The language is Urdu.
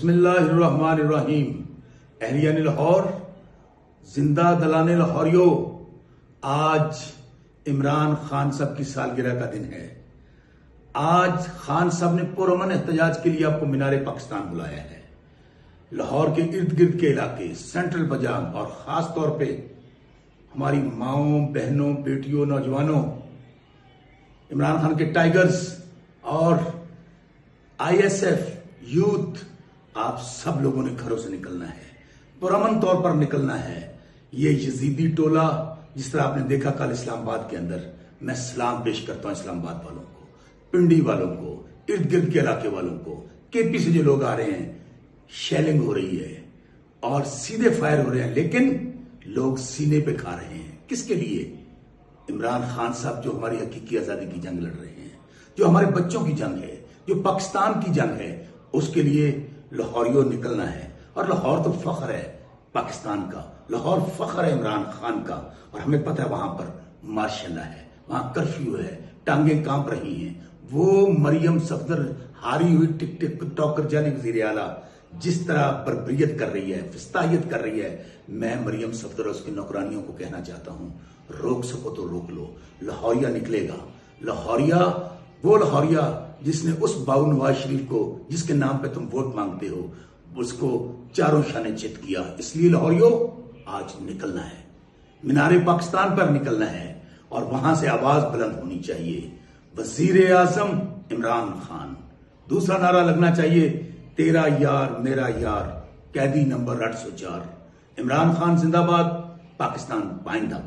بسم اللہ الرحمن الرحیم۔ اہلیان لاہور، زندہ دلان لاہوریو، آج عمران خان صاحب کی سالگرہ کا دن ہے۔ آج خان صاحب نے پرامن احتجاج کے لیے آپ کو مینار پاکستان بلایا ہے۔ لاہور کے ارد گرد کے علاقے، سینٹرل بجام اور خاص طور پہ ہماری ماؤں، بہنوں، بیٹیوں، نوجوانوں، عمران خان کے ٹائیگرز اور آئی ایس ایف یوتھ، آپ سب لوگوں نے گھروں سے نکلنا ہے، پرامن طور پر نکلنا ہے۔ یہ یزیدی ٹولہ، جس طرح آپ نے دیکھا کل اسلام آباد کے اندر، میں سلام پیش کرتا ہوں اسلام آباد والوں کو، پنڈی والوں کو، ارد گرد کے علاقے والوں کو۔ کے پی سے جو لوگ آ رہے ہیں، شیلنگ ہو رہی ہے اور سیدھے فائر ہو رہے ہیں، لیکن لوگ سینے پہ کھا رہے ہیں۔ کس کے لیے؟ عمران خان صاحب جو ہماری حقیقی آزادی کی جنگ لڑ رہے ہیں، جو ہمارے بچوں کی جنگ ہے، جو پاکستان کی جنگ ہے، اس کے لیے لاہوریوں نکلنا ہے۔ اور لاہور تو فخر ہے پاکستان کا، لاہور فخر ہے عمران خان کا، اور ہمیں پتہ ہے وہاں پر مارشل لا ہے، وہاں کرفیو ہے، ٹانگیں کانپ رہی ہیں۔ وہ مریم صفدر ہاری ہوئی ٹک ٹاکر جانے وزیر اعلیٰ جس طرح بربریت کر رہی ہے، فستائیت کر رہی ہے، میں مریم صفدر اور اس کی نوکرانیوں کو کہنا چاہتا ہوں، روک سکو تو روک لو۔ لاہوریا نکلے گا، لاہوریا، وہ لاہوریا جس نے اس باؤ نواز شریف کو، جس کے نام پہ تم ووٹ مانگتے ہو، اس کو چاروں شانے چت کیا۔ اس لیے لاہوریوں آج نکلنا ہے، مینار پاکستان پر نکلنا ہے، اور وہاں سے آواز بلند ہونی چاہیے، وزیر اعظم عمران خان۔ دوسرا نعرہ لگنا چاہیے، تیرا یار میرا یار، قیدی نمبر 804۔ عمران خان زندہ باد، پاکستان پائندہ۔